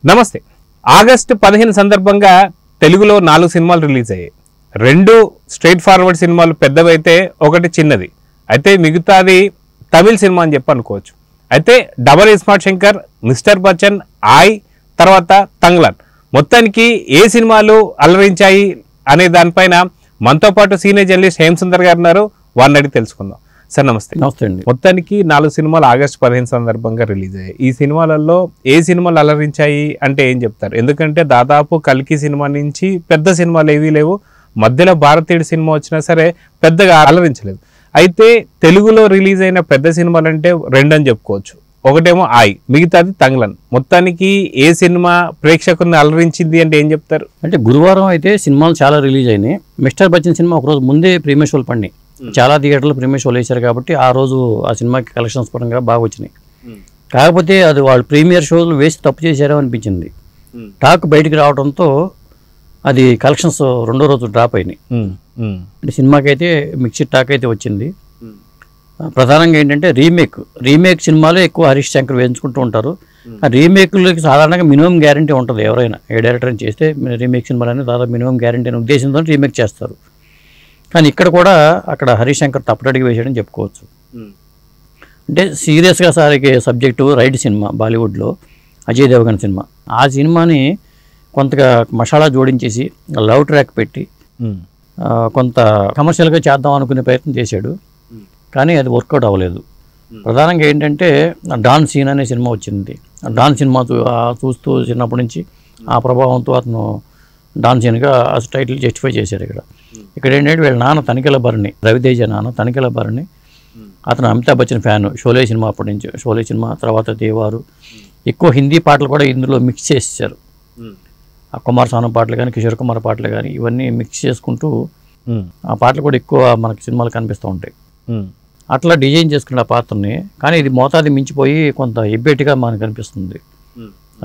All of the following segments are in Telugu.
నమస్తే. ఆగస్టు 15 సందర్భంగా తెలుగులో 4 సినిమాలు రిలీజ్ అయ్యాయి. 2 స్ట్రైట్ ఫార్వర్డ్ సినిమాలు పెద్దవైతే, ఒకటి చిన్నది. అయితే మిగతాది తమిళ సినిమా అని చెప్పి అనుకోవచ్చు. అయితే డబల్ ఇస్మార్ట్ శంకర్, మిస్టర్ బచ్చన్, ఆయ్, తర్వాత తంగ్లాన్ మొత్తానికి ఏ సినిమాలు అలరించాయి అనే దానిపైన మనతో పాటు సీనియర్ జర్నలిస్ట్ హేమసుందర్ గారు ఉన్నారు. వారిని అడిగి తెలుసుకుందాం. సార్ నమస్తే. నమస్తే అండి. మొత్తానికి 4 సినిమాలు ఆగస్టు 15 సందర్భంగా రిలీజ్ అయ్యాయి. ఈ సినిమాలలో ఏ సినిమాలు అలరించాయి అంటే ఏం చెప్తారు? ఎందుకంటే దాదాపు కల్కి సినిమా నుంచి పెద్ద సినిమాలు ఏవీ లేవు. మధ్యలో భారతీయుడు సినిమా వచ్చినా సరే పెద్దగా అలరించలేదు. అయితే తెలుగులో రిలీజ్ అయిన పెద్ద సినిమాలు అంటే 2 అని చెప్పుకోవచ్చు. ఒకటేమో ఆయ్, మిగతాది తంగ్లాన్. మొత్తానికి ఏ సినిమా ప్రేక్షకుల్ని అలరించింది అంటే ఏం చెప్తారు? అంటే గురువారం అయితే సినిమాలు చాలా రిలీజ్ అయినాయి. మిస్టర్ బచ్చన్ సినిమా ఒకరోజు ముందే ప్రీమియర్ షోలు పడినాయి. చాలా థియేటర్లు ప్రీమియర్ షోలు వేశారు కాబట్టి ఆ రోజు ఆ సినిమాకి కలెక్షన్స్ పరంగా బాగా వచ్చినాయి. కాకపోతే అది వాళ్ళు ప్రీమియర్ షోలు వేసి తప్పు చేశారో అనిపించింది. టాక్ బయటికి రావడంతో అది కలెక్షన్స్ రెండో రోజు డ్రాప్ అయినాయి. అంటే సినిమాకి అయితే మిక్స్డ్ టాక్ అయితే వచ్చింది. ప్రధానంగా ఏంటంటే రీమేక్ సినిమాలు ఎక్కువ హరీష్ శంకర్ వేయించుకుంటూ ఉంటారు. ఆ రీమేక్లకి సాధారణంగా మినిమం గ్యారంటీ ఉంటుంది. ఎవరైనా ఏ డైరెక్టర్ అని చేస్తే రీమేక్ సినిమాలు అనేది దాదాపు మినిమం గ్యారంటీ అనే ఉద్దేశంతో రీమేక్ చేస్తారు. కానీ ఇక్కడ కూడా అక్కడ హరీష్ శంకర్ తప్పటడిగి వేసాడని చెప్పుకోవచ్చు. అంటే సీరియస్గా సారికి సబ్జెక్టు రైడ్ సినిమా, బాలీవుడ్లో అజయ్ దేవగన్ సినిమా. ఆ సినిమాని కొంతగా మసాలా జోడించేసి లవ్ ట్రాక్ పెట్టి కొంత కమర్షియల్గా చేద్దాం అనుకునే ప్రయత్నం చేశాడు. కానీ అది వర్కౌట్ అవ్వలేదు. ప్రధానంగా ఏంటంటే డాన్ సీన్ అనే సినిమా వచ్చింది. డాన్ సినిమా చూస్తూ చిన్నప్పటి నుంచి ఆ ప్రభావంతో అతను డాన్ సీన్గా ఆ టైటిల్ జస్టిఫై చేశారు. ఇక్కడ ఏంటంటే వీళ్ళ నాన్న తనికెల భరణి, రవితేజ నాన్న తనికెల భరణి, అతను అమితాబ్ బచ్చన్ ఫ్యాన్. షోలే సినిమా అప్పటి నుంచి, షోలే సినిమా తర్వాత దేవారు. ఎక్కువ హిందీ పాటలు కూడా ఇందులో మిక్స్ చేసేసారు. ఆ కుమార్ సాను పాటలు కానీ, కిషోర్ కుమార్ పాటలు కానీ ఇవన్నీ మిక్స్ చేసుకుంటూ ఆ పాటలు కూడా ఎక్కువ మనకి సినిమాలు కనిపిస్తూ ఉంటాయి. అట్లా డిజైన్ చేసుకున్న ఆ పాత్రని, కానీ ఇది మోతాది మించిపోయి కొంత ఎబ్బెట్టిగా మనకు కనిపిస్తుంది.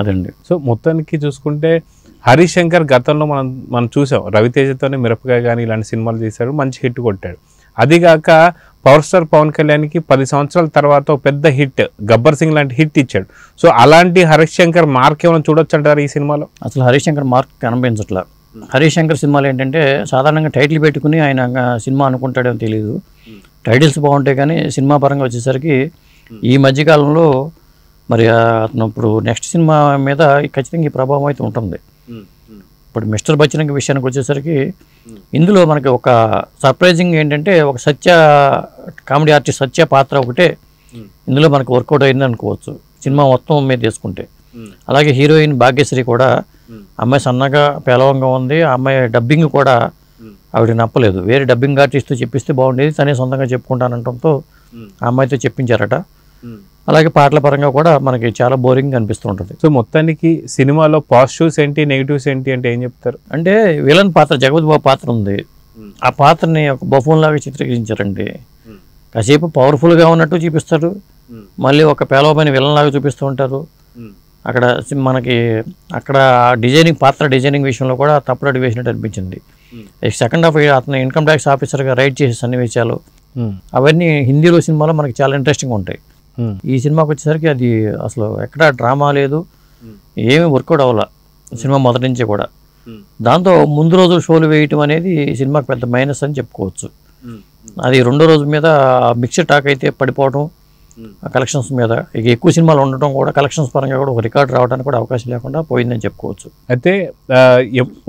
అదండి. సో మొత్తానికి చూసుకుంటే హరీష్ శంకర్ గతంలో మనం చూసాం, రవితేజతోనే మిరపకాయ కానీ ఇలాంటి సినిమాలు చేశాడు, మంచి హిట్ కొట్టాడు. అదిగాక పవర్ స్టార్ పవన్ కళ్యాణ్కి 10 సంవత్సరాల తర్వాత పెద్ద హిట్ గబ్బర్ సింగ్ లాంటి హిట్ ఇచ్చాడు. సో అలాంటి హరీష్ శంకర్ మార్క్ ఏమైనా చూడొచ్చు అంటారు ఈ సినిమాలో? అసలు హరీష్ శంకర్ మార్క్ కనిపించట్లా. హరీష్ శంకర్ సినిమాలు ఏంటంటే సాధారణంగా టైటిల్ పెట్టుకుని ఆయన సినిమా అనుకుంటాడేమో తెలియదు. టైటిల్స్ బాగుంటాయి కానీ సినిమా పరంగా వచ్చేసరికి ఈ మధ్యకాలంలో మరి అతను ఇప్పుడు నెక్స్ట్ సినిమా మీద ఖచ్చితంగా ఈ ప్రభావం అయితే ఉంటుంది. ఇప్పుడు మిస్టర్ బచ్చన్ విషయానికి వచ్చేసరికి ఇందులో మనకి ఒక సర్ప్రైజింగ్ ఏంటంటే ఒక కామెడీ ఆర్టిస్ట్ సత్య పాత్ర ఒకటే ఇందులో మనకు వర్కౌట్ అయింది అనుకోవచ్చు సినిమా మొత్తం మీద తీసుకుంటే. అలాగే హీరోయిన్ భాగ్యశ్రీ కూడా, అమ్మాయి సన్నగా పేలవంగా ఉంది. ఆ అమ్మాయి డబ్బింగ్ కూడా ఆవిడ నప్పలేదు. వేరే డబ్బింగ్ ఆర్టిస్ట్తో చెప్పిస్తే బాగుండేది, తనే సొంతంగా చెప్పుకుంటానంటంతో ఆ అమ్మాయితో చెప్పించారట. అలాగే పాటల పరంగా కూడా మనకి చాలా బోరింగ్ అనిపిస్తూ ఉంటుంది. సో మొత్తానికి సినిమాలో పాజిటివ్స్ ఏంటి, నెగిటివ్స్ ఏంటి అంటే ఏం చెప్తారు? అంటే విలన్ పాత్ర, జగపతి బాబు పాత్ర ఉంది. ఆ పాత్రని ఒక బఫూన్ లాగా చిత్రీకరించారండి. కాసేపు పవర్ఫుల్గా ఉన్నట్టు చూపిస్తారు, మళ్ళీ ఒక పేలవమైన విలన్ లాగా చూపిస్తూ ఉంటారు. అక్కడ మనకి అక్కడ పాత్ర డిజైనింగ్ విషయంలో కూడా తప్పుడడి వేసినట్టు అనిపించింది. సెకండ్ హాఫ్ అతను ఇన్కమ్ ట్యాక్స్ ఆఫీసర్గా రైడ్ చేసే సన్నివేశాలు అవన్నీ హిందీలో సినిమాలో మనకి చాలా ఇంట్రెస్టింగ్ ఉంటాయి. ఈ సినిమాకి వచ్చేసరికి అది అసలు ఎక్కడ డ్రామా లేదు, ఏమి వర్కౌట్ అవ్వాల సినిమా మొదటి నుంచి కూడా. దాంతో ముందు రోజు షోలు వేయటం అనేది సినిమాకి పెద్ద మైనస్ అని చెప్పుకోవచ్చు. అది రెండో రోజు మీద మిక్స్డ్ టాక్ అయితే పడిపోవడం, కలెక్షన్స్ మీద ఇక ఎక్కువ సినిమాలు ఉండటం కూడా కలెక్షన్స్ పరంగా కూడా ఒక రికార్డ్ రావడానికి కూడా అవకాశం లేకుండా పోయిందని చెప్పుకోవచ్చు. అయితే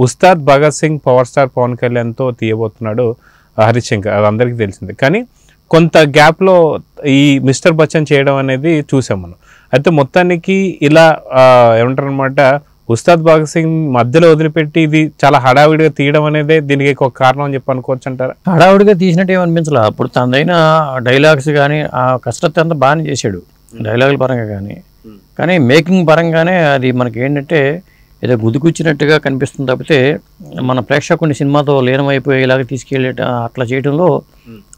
ఉస్తాద్ భగత్ సింగ్ పవర్ స్టార్ పవన్ కళ్యాణ్తో తీయబోతున్నాడు హరీష్ శంకర్, అది అందరికీ తెలిసిందే. కానీ కొంత గ్యాప్లో ఈ మిస్టర్ బచ్చన్ చేయడం అనేది చూసాం మనం. అయితే మొత్తానికి ఇలా ఏమంటారు అనమాట, ఉస్తాద్ భగత్ సింగ్ మధ్యలో వదిలిపెట్టి ఇది చాలా హడావిడిగా తీయడం అనేది దీనికి ఒక కారణం అని చెప్పి అనుకోవచ్చు అంటారా? హడావిడిగా తీసినట్టు ఏమనిపించలే. అప్పుడు తనదైన డైలాగ్స్ కానీ ఆ కసరత్తు అంతా బాగానే చేశాడు డైలాగుల పరంగా కానీ మేకింగ్ పరంగానే అది మనకి ఏంటంటే ఏదో గుదికొచ్చినట్టుగా కనిపిస్తుంది తప్పితే మన ప్రేక్షకుని సినిమాతో లీనమైపోయేలాగా తీసుకెళ్ళే అట్లా చేయడంలో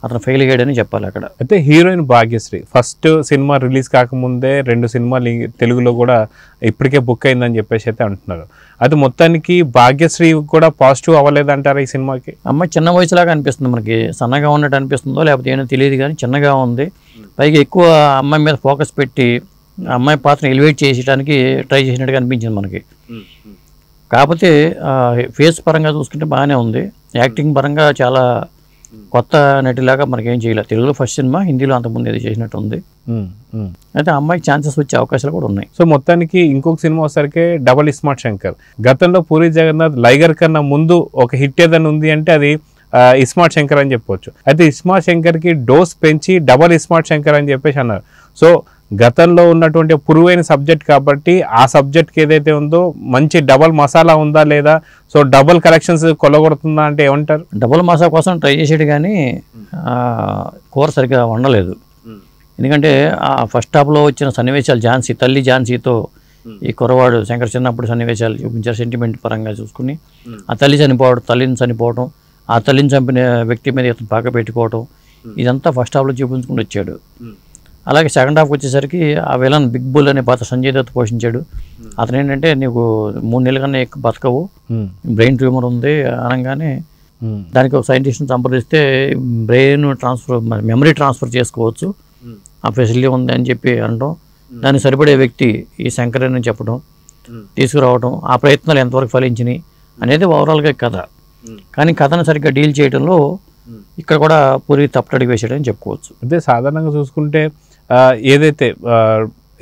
అతను ఫెయిల్ అయ్యాడని చెప్పాలి అక్కడ. అయితే heroine Bhagyashree first cinema release కాకముందే 2 సినిమాలు తెలుగులో కూడా ఇప్పటికే బుక్ అయిందని చెప్పేసి అయితే అంటున్నారు. అది మొత్తానికి భాగ్యశ్రీ కూడా పాజిటివ్ అవ్వలేదంటారా ఈ సినిమాకి? అమ్మాయి చిన్న వయసులాగా అనిపిస్తుంది, మనకి సన్నగా ఉన్నట్టు అనిపిస్తుందో లేకపోతే ఏమో తెలియదు కానీ చిన్నగా ఉంది. పైగా ఎక్కువ అమ్మాయి మీద ఫోకస్ పెట్టి ఆ అమ్మాయి పాత్రను ఎలివేట్ చేసేయడానికి ట్రై చేసినట్టుగా అనిపించింది మనకి. కాకపోతే ఫేస్ పరంగా చూసుకుంటే బాగానే ఉంది, యాక్టింగ్ పరంగా చాలా కొత్త నటిలాగా మనకేం చేయలేదు. తెలుగులో ఫస్ట్ సినిమా, హిందీలో అంతకుముందు ఏదో చేసినట్టు ఉంది. అయితే అమ్మాయికి ఛాన్సెస్ వచ్చే అవకాశాలు కూడా ఉన్నాయి. సో మొత్తానికి ఇంకొక సినిమా వచ్చేసరికి డబల్ ఇస్మార్ట్ శంకర్. గతంలో పూరి జగన్నాథ్ లైగర్ కన్నా ముందు ఒక హిట్ ఏదైనా ఉంది అంటే అది ఇస్మార్ట్ శంకర్ అని చెప్పవచ్చు. అయితే ఇస్మార్ట్ శంకర్కి డోస్ పెంచి డబల్ ఇస్మార్ట్ శంకర్ అని చెప్పేసి అన్నారు. సో గతంలో ఉన్నటువంటి పురువైన సబ్జెక్ట్ కాబట్టి ఆ సబ్జెక్ట్కి ఏదైతే ఉందో మంచి డబల్ మసాలా ఉందా లేదా, సో డబల్ కలెక్షన్స్ కొలగొడుతుందా అంటే ఏమంటారు? డబల్ మసాలా కోసం ట్రై చేసాడు కానీ కూర సరిగ్గా వండలేదు. ఎందుకంటే ఆ ఫస్ట్ హాఫ్లో వచ్చిన సన్నివేశాలు, తల్లి ఝాన్సీతో ఈ కుర్రవాడు శంకర్ చిన్నప్పుడు సన్నివేశాలు చూపించారు. సెంటిమెంట్ పరంగా చూసుకుని ఆ తల్లిని చనిపోవడం, ఆ తల్లిని చంపిన వ్యక్తి మీద ఇతను పాక పెట్టుకోవడం, ఇదంతా ఫస్ట్ హాఫ్లో చూపించుకుని వచ్చాడు. అలాగే సెకండ్ హాఫ్ వచ్చేసరికి ఆ విలన్ బిగ్ బుల్ అనే పాత్ర సంజయ్ దత్ పోషించాడు. అతను ఏంటంటే నీకు 3 నెలల కన్నా ఎక్కువ బతకవు, బ్రెయిన్ ట్యూమర్ ఉంది అనగానే దానికి ఒక సైంటిస్ట్ని సంప్రదిస్తే బ్రెయిన్ ట్రాన్స్ఫర్, మెమరీ ట్రాన్స్ఫర్ చేసుకోవచ్చు, ఆ ఫెసిలిటీ ఉంది అని చెప్పి అనడం, దానికి సరిపడే వ్యక్తి ఈ శంకర్ అని చెప్పడం, తీసుకురావడం, ఆ ప్రయత్నాలు ఎంతవరకు ఫలించినాయి అనేది ఓవరాల్గా కథ. కానీ కథను సరిగ్గా డీల్ చేయడంలో ఇక్కడ కూడా పూరి తప్పటడిగి వేసాడని చెప్పుకోవచ్చు. అదే సాధారణంగా చూసుకుంటే ఏదైతే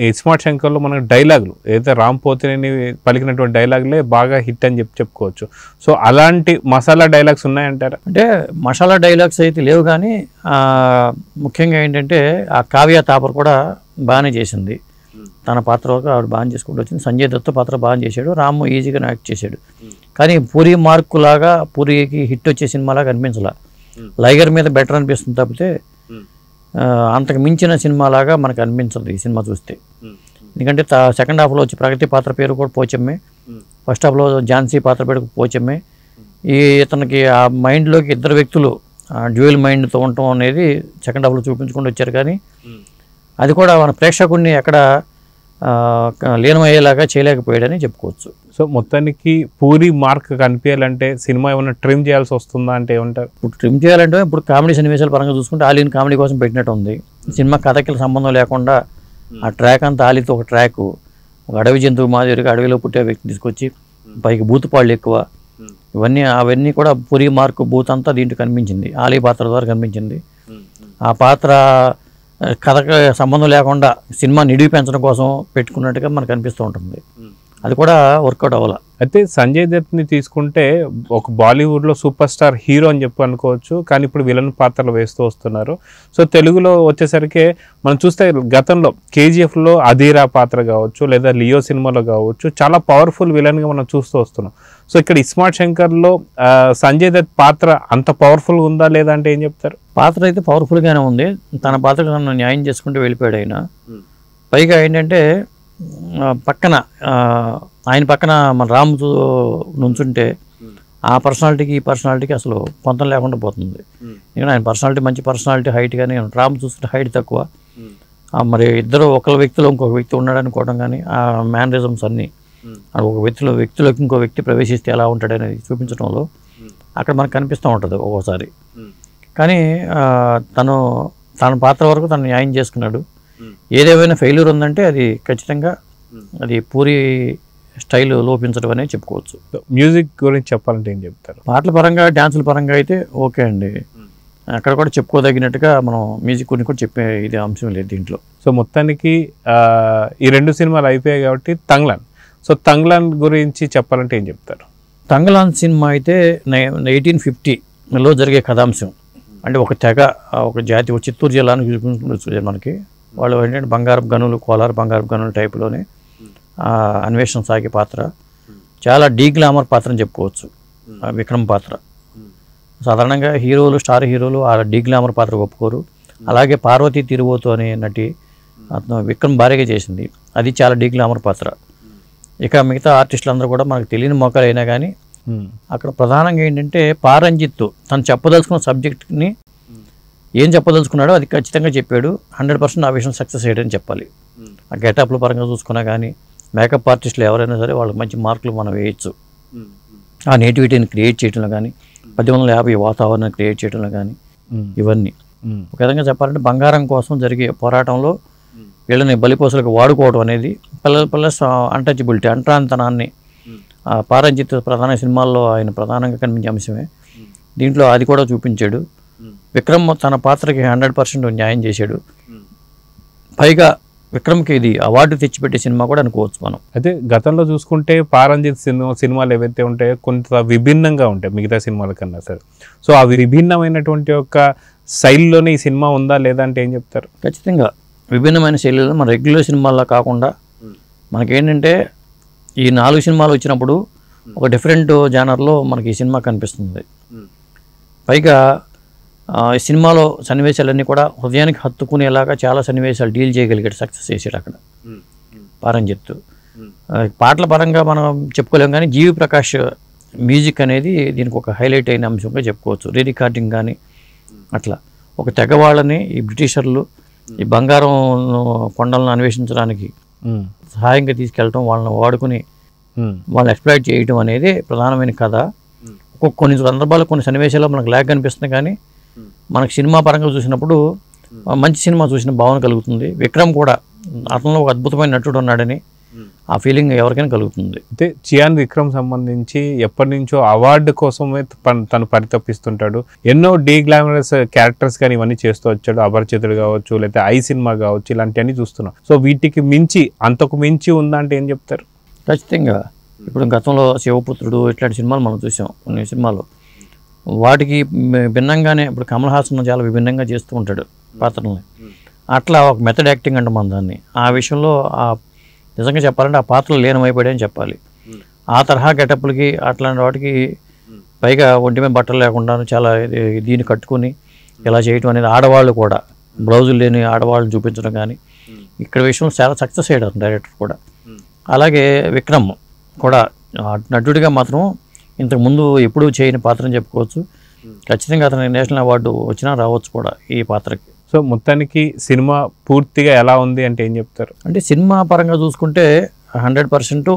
ఇస్మార్ట్ శంకర్లో మనకు డైలాగులు ఏదైతే రామ్ పోతినేని పలికినటువంటి డైలాగులే బాగా హిట్ అని చెప్పుకోవచ్చు. సో అలాంటి మసాలా డైలాగ్స్ ఉన్నాయంటారా? అంటే మసాలా డైలాగ్స్ అయితే లేవు కానీ ముఖ్యంగా ఏంటంటే ఆ కావ్య తాపర్ కూడా బాగానే చేసింది, తన పాత్ర వరకు ఆవిడ బాగా చేసుకుంటూ వచ్చింది. సంజయ్ దత్ పాత్ర బాగా చేశాడు, రామ్ ఈజీగా యాక్ట్ చేశాడు. కానీ పూరి మార్కు లాగా పూరికి హిట్ వచ్చే సినిమాలాగా అనిపించాల. లైగర్ మీద బెటర్ అనిపిస్తుంది తప్పితే అంతకు మించిన సినిమాలాగా మనకు అనిపించదు ఈ సినిమా చూస్తే. ఎందుకంటే సెకండ్ హాఫ్లో వచ్చి ప్రగతి పాత్ర పేరు కూడా పోచమ్మే, ఫస్ట్ హాఫ్లో ఝాన్సీ పాత్ర పేరు పోచమ్మే. ఇతనికి ఆ మైండ్లోకి ఇద్దరు వ్యక్తులు డ్యూయల్ మైండ్తో ఉండటం అనేది సెకండ్ హాఫ్లో చూపించుకుంటూ వచ్చారు. కానీ అది కూడా మన ప్రేక్షకుడిని ఎక్కడ లీనమయ్యేలాగా చేయలేకపోయాడని చెప్పుకోవచ్చు. సో మొత్తానికి పూరి మార్క్ కనిపించాలంటే సినిమా ఏమైనా ట్రిమ్ చేయాల్సి వస్తుందా అంటే ఏమంటారు? ఇప్పుడు ట్రిమ్ చేయాలంటే ఇప్పుడు కామెడీ సన్నివేశాల పరంగా చూసుకుంటే ఆలీని కామెడీ కోసం పెట్టినట్టు ఉంది. సినిమా కథకి సంబంధం లేకుండా ఆ ట్రాక్ అంతా ఆలీతో ఒక ట్రాక్, ఒక అడవి జంతువు మాదిరిగా అడవిలో పుట్టే వ్యక్తి తీసుకొచ్చి పైకి బూతుపాళ్ళు ఎక్కువ, అవన్నీ కూడా పూరి మార్క్ బూత్ అంతా దీంట్లో కనిపించింది, ఆలీ పాత్ర ద్వారా కనిపించింది. ఆ పాత్ర కథకు సంబంధం లేకుండా సినిమా నిడివి పెంచడం కోసం పెట్టుకున్నట్టుగా మనకు అనిపిస్తూ ఉంటుంది. అది కూడా వర్కౌట్ అవ్వాలి. అయితే సంజయ్ దత్ని తీసుకుంటే ఒక బాలీవుడ్లో సూపర్ స్టార్ హీరో అని చెప్పి అనుకోవచ్చు, కానీ ఇప్పుడు విలన్ పాత్రలు వేస్తూ వస్తున్నారు. సో తెలుగులో వచ్చేసరికి మనం చూస్తే గతంలో కేజీఎఫ్లో అధీరా పాత్ర కావచ్చు, లేదా లియో సినిమాలో కావచ్చు, చాలా పవర్ఫుల్ విలన్గా మనం చూస్తూ వస్తున్నాం. సో ఇక్కడ ఇస్మార్ట్ శంకర్లో సంజయ్ దత్ పాత్ర అంత పవర్ఫుల్గా ఉందా లేదా అంటే ఏం చెప్తారు? పాత్ర అయితే పవర్ఫుల్గానే ఉంది, తన పాత్ర న్యాయం చేసుకుంటూ వెళ్ళిపోయాడు ఆయన. పైగా ఏంటంటే ఆయన పక్కన మన రామ్ నుంచుంటే ఆ పర్సనాలిటీకి ఈ పర్సనాలిటీకి అసలు పొంతం లేకుండా పోతుంది. ఎందుకంటే ఆయన పర్సనాలిటీ మంచి పర్సనాలిటీ, హైట్ కానీ, రామ్ చూస్తుంటే హైట్ తక్కువ. మరి ఇద్దరు ఒకళ్ళ వ్యక్తిలో ఇంకొక వ్యక్తి ఉన్నాడు అనుకోవడం కానీ, ఆ మేనరిజమ్స్ అన్నీ ఒక వ్యక్తిలోకి ఇంకో వ్యక్తి ప్రవేశిస్తే ఎలా ఉంటాడనేది చూపించడంలో అక్కడ మనకు కనిపిస్తూ ఉంటుంది ఒక్కోసారి. కానీ తన పాత్ర వరకు తను న్యాయం చేసుకున్నాడు. ఏదేమైనా ఫెయిల్యూర్ ఉందంటే అది ఖచ్చితంగా అది పూరి స్టైల్ లోపించడం అనేది చెప్పుకోవచ్చు. మ్యూజిక్ గురించి చెప్పాలంటే ఏం చెప్తారు? పాటల పరంగా, డ్యాన్సుల పరంగా అయితే ఓకే అండి, అక్కడ కూడా చెప్పుకోదగినట్టుగా మనం మ్యూజిక్ గురించి కూడా చెప్పే ఇది అంశం లేదు దీంట్లో. సో మొత్తానికి ఈ 2 సినిమాలు అయిపోయాయి కాబట్టి తంగ్లాన్ గురించి చెప్పాలంటే ఏం చెప్తారు? తంగ్లాన్ సినిమా అయితే 1850లో జరిగే కథాంశం. అంటే ఒక తెగ, ఒక జాతి, చిత్తూరు జిల్లాను చూపించుకుంటూ మనకి వాళ్ళు ఏంటంటే బంగారపు గనులు, కోలార్ బంగారపు గనుల టైపులోనే అన్వేషణ సాగే పాత్ర. చాలా డీ గ్లామర్ పాత్ర అని చెప్పుకోవచ్చు విక్రమ్ పాత్ర. సాధారణంగా హీరోలు, స్టార్ హీరోలు ఆ డీ గ్లామర్ పాత్ర ఒప్పుకోరు. అలాగే పార్వతీ తిరువోతు అనే నటి అతను విక్రమ్ భార్యగా చేసింది, అది చాలా డీ గ్లామర్ పాత్ర. ఇక మిగతా ఆర్టిస్టులు అందరూ కూడా మనకు తెలియని మొక్కలు అయినా కానీ అక్కడ ప్రధానంగా ఏంటంటే పారంజిత్ తను చెప్పదలుచుకున్న సబ్జెక్ట్ని ఏం చెప్పదలుచుకున్నాడో అది ఖచ్చితంగా చెప్పాడు. 100% ఆ విషయం సక్సెస్ అయ్యాడని చెప్పాలి. ఆ గెటప్ల పరంగా చూసుకున్నా కానీ, మేకప్ ఆర్టిస్టులు ఎవరైనా సరే వాళ్ళకి మంచి మార్కులు మనం వేయచ్చు. ఆ నేటివిటీని క్రియేట్ చేయడంలో కానీ, 1850 వాతావరణాన్ని క్రియేట్ చేయడంలో కానీ, ఇవన్నీ ఒక విధంగా చెప్పాలంటే బంగారం కోసం జరిగే పోరాటంలో వీళ్ళని బలిపోసలకు వాడుకోవడం అనేది ప్లస్ అన్టచబిలిటీ అంటరాంతనాన్ని పారంజిత్ ప్రధాన సినిమాల్లో ఆయన ప్రధానంగా కనిపించే అంశమే. దీంట్లో అది కూడా చూపించాడు. విక్రమ్ తన పాత్రకి 100% న్యాయం చేశాడు. పైగా విక్రమ్కి ఇది అవార్డు తెచ్చిపెట్టే సినిమా కూడా అనుకోవచ్చు మనం. అయితే గతంలో చూసుకుంటే పారంజిత్ సినిమాలు ఏవైతే ఉంటాయో కొంత విభిన్నంగా ఉంటాయి మిగతా సినిమాల కన్నా సరే. సో ఆ విభిన్నమైనటువంటి ఒక శైలిలోనే ఈ సినిమా ఉందా లేదా అంటే ఏం చెప్తారు? ఖచ్చితంగా విభిన్నమైన శైలిలో మన రెగ్యులర్ సినిమాల్లో కాకుండా మనకేంటంటే ఈ 4 సినిమాలు వచ్చినప్పుడు ఒక డిఫరెంట్ జానర్లో మనకి ఈ సినిమా కనిపిస్తుంది. పైగా ఈ సినిమాలో సన్నివేశాలన్నీ కూడా హృదయానికి హత్తుకునేలాగా చాలా సన్నివేశాలు డీల్ చేయగలిగాడు, సక్సెస్ చేశాడు అక్కడ పారంజిత్. పాటల పరంగా మనం చెప్పుకోలేం, కానీ జీవి ప్రకాష్ మ్యూజిక్ అనేది దీనికి ఒక హైలైట్ అయిన అంశంగా చెప్పుకోవచ్చు. రీ రికార్డింగ్ కానీ అట్లా ఒక తెగవాళ్ళని ఈ బ్రిటిషర్లు ఈ బంగారం కొండలను అన్వేషించడానికి సహాయంగా తీసుకెళ్ళటం, వాళ్ళని వాడుకుని వాళ్ళని ఎక్స్ప్లాయిట్ చేయడం అనేది ప్రధానమైన కథ. కొన్ని సందర్భాల్లో కొన్ని సన్నివేశాల్లో మనకు లాగ్ అనిపిస్తుంది, కానీ మనకు సినిమా పరంగా చూసినప్పుడు మంచి సినిమా చూసిన భావన కలుగుతుంది. విక్రమ్ కూడా అతనిలో ఒక అద్భుతమైన నటుడు ఉన్నాడని ఆ ఫీలింగ్ ఎవరికైనా కలుగుతుంది. అయితే చియాన్ విక్రమ్ సంబంధించి ఎప్పటి నుంచో అవార్డు కోసమే తను పరితపిస్తుంటాడు. ఎన్నో గ్లామరస్ క్యారెక్టర్స్ కానీ ఇవన్నీ చేస్తూ వచ్చాడు. అపరిచితుడు కావచ్చు, లేకపోతే ఐ సినిమా కావచ్చు, ఇలాంటివన్నీ చూస్తున్నాం. సో వీటికి మించి అంతకు మించి ఉందా అంటే ఏం చెప్తారు? ఖచ్చితంగా ఇప్పుడు గతంలో శివపుత్రుడు ఇట్లాంటి సినిమాలు మనం చూసాం. కొన్ని సినిమాలు వాటికి భిన్నంగానే ఇప్పుడు కమల్ హాసన్ చాలా విభిన్నంగా చేస్తూ ఉంటాడు పాత్రల్ని. అట్లా ఒక మెథడ్ యాక్టింగ్ అంటాం మనం దాన్ని. ఆ విషయంలో నిజంగా చెప్పాలంటే ఆ పాత్రలు లీనమైపోయాయని చెప్పాలి. ఆ తరహా గెటప్లకి అట్లాంటి వాటికి పైగా ఒంటి మీద బట్టలు లేకుండా చాలా దీన్ని కట్టుకుని ఇలా చేయటం అనేది ఆడవాళ్ళు కూడా బ్లౌజులు లేని ఆడవాళ్ళని చూపించడం కానీ ఇక్కడ విషయంలో చాలా సక్సెస్ అయ్యాడు డైరెక్టర్ కూడా. అలాగే విక్రమ్ కూడా నటుడిగా మాత్రం ఇంతకుముందు ఎప్పుడూ చేయని పాత్ర అని చెప్పుకోవచ్చు. ఖచ్చితంగా అతనికి నేషనల్ అవార్డు వచ్చినా రావచ్చు కూడా ఈ పాత్రకి. సో మొత్తానికి సినిమా పూర్తిగా ఎలా ఉంది అంటే ఏం చెప్తారు? అంటే సినిమా పరంగా చూసుకుంటే 100%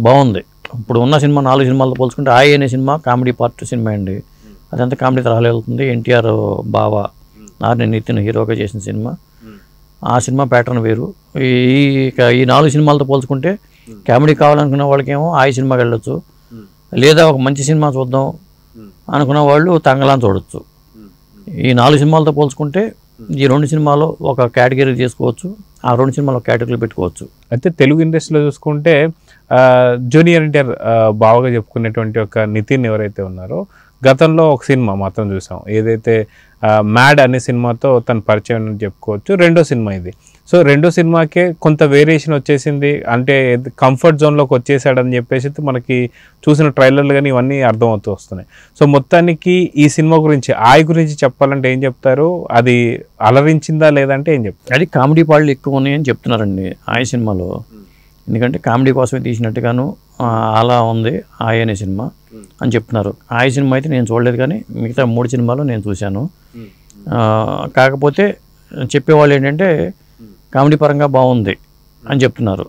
బాగుంది. ఇప్పుడు ఉన్న సినిమా 4 సినిమాలతో పోల్చుకుంటే ఆయి అనే సినిమా కామెడీ పార్ట్ సినిమా అండి. అదంతా కామెడీ తరహాలో వెళ్తుంది. ఎన్టీఆర్ బావ నార్ని నితిన్ హీరోగా చేసిన సినిమా. ఆ సినిమా ప్యాటర్న్ వేరు. ఈ 4 సినిమాలతో పోల్చుకుంటే కామెడీ కావాలనుకున్న వాళ్ళకేమో ఆయి సినిమాకి వెళ్ళొచ్చు, లేదా ఒక మంచి సినిమా చూద్దాం అనుకున్న వాళ్ళు తంగలాన్ని చూడొచ్చు. ఈ 4 సినిమాలతో పోల్చుకుంటే ఈ 2 సినిమాలు ఒక కేటగిరీ చేసుకోవచ్చు, ఆ 2 సినిమాలు ఒక కేటగిరీ పెట్టుకోవచ్చు. అయితే తెలుగు ఇండస్ట్రీలో చూసుకుంటే జూనియర్ ఎన్టీఆర్ బావగా చెప్పుకునేటువంటి ఒక నితిన్ ఎవరైతే ఉన్నారో గతంలో ఒక సినిమా మాత్రం చూసాం, ఏదైతే మ్యాడ్ అనే సినిమాతో తను పరిచయం అని చెప్పుకోవచ్చు. రెండో సినిమా ఇది. సో రెండో సినిమాకే కొంత వేరియేషన్ వచ్చేసింది, అంటే కంఫర్ట్ జోన్లోకి వచ్చేసాడని చెప్పేసి మనకి చూసిన ట్రైలర్లు కానీ ఇవన్నీ అర్థమవుతూ వస్తున్నాయి. సో మొత్తానికి ఈ సినిమా గురించి గురించి చెప్పాలంటే ఏం చెప్తారు? అది అలరించిందా లేదంటే ఏం చెప్తారు? అది కామెడీ పాటలు ఎక్కువ ఉన్నాయని చెప్తున్నారండి ఆయి సినిమాలో. ఎందుకంటే కామెడీ కోసమే తీసినట్టుగాను అలా ఉంది ఆయి అనే సినిమా అని చెప్తున్నారు. ఆయి సినిమా అయితే నేను చూడలేదు, కానీ మిగతా 3 సినిమాలు నేను చూశాను. కాకపోతే చెప్పేవాళ్ళు ఏంటంటే కామెడీ పరంగా బాగుంది అని చెప్తున్నారు.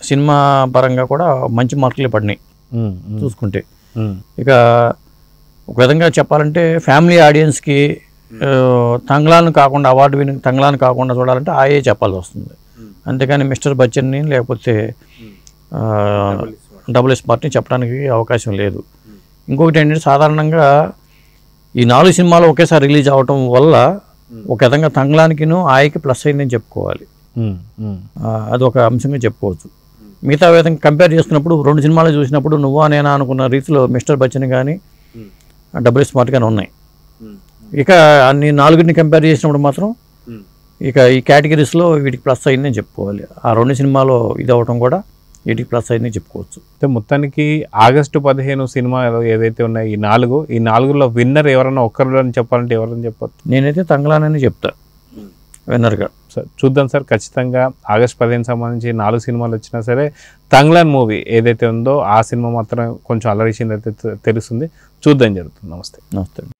సినిమా పరంగా కూడా మంచి మార్కులే పడినాయి చూసుకుంటే. ఇక ఒక విధంగా చెప్పాలంటే ఫ్యామిలీ ఆడియన్స్కి తంగ్లాన్ కాకుండా అవార్డు విని తంగ్లాన్ కాకుండా చూడాలంటే ఆయే చెప్పాల్సి వస్తుంది. అంతేకాని మిస్టర్ బచ్చన్ని లేకపోతే డబుల్ స్మార్ట్ని చెప్పడానికి అవకాశం లేదు. ఇంకొకటి ఏంటంటే సాధారణంగా ఈ 4 సినిమాలు ఒకేసారి రిలీజ్ అవ్వటం వల్ల ఒక విధంగా తంగ్లానికిను ఆయకి ప్లస్ అయిందని చెప్పుకోవాలి. అదొక అంశంగా చెప్పుకోవచ్చు. మిగతా విధంగా కంపేర్ చేస్తున్నప్పుడు 2 సినిమాలు చూసినప్పుడు నువ్వా నేనా అనుకున్న రీతిలో మిస్టర్ బచ్చన్ కానీ డబుల్ స్మార్ట్ కానీ ఉన్నాయి. ఇక అన్ని 4ని కంపేర్ చేసినప్పుడు మాత్రం ఇక ఈ కేటగిరీస్లో వీటికి ప్లస్ అయిందని చెప్పుకోవాలి. ఆ 2 సినిమాలో ఇది అవ్వటం కూడా వీటికి ప్లస్ అయిందని చెప్పుకోవచ్చు. అయితే మొత్తానికి ఆగస్టు 15 సినిమా ఏదైతే ఉన్నాయో ఈ 4లో విన్నర్ ఎవరన్నా ఒక్కరు అని చెప్పాలంటే ఎవరని చెప్పచ్చు? నేనైతే తంగ్లానని చెప్తా విన్నర్గా. సార్ చూద్దాం సార్, ఖచ్చితంగా ఆగస్టు 15 సంబంధించి 4 సినిమాలు వచ్చినా సరే తంగ్లాన్ మూవీ ఏదైతే ఉందో ఆ సినిమా మాత్రం కొంచెం అలరించింది అయితే తెలుస్తుంది. చూద్దాం జరుగుతుంది. నమస్తే. నమస్తే.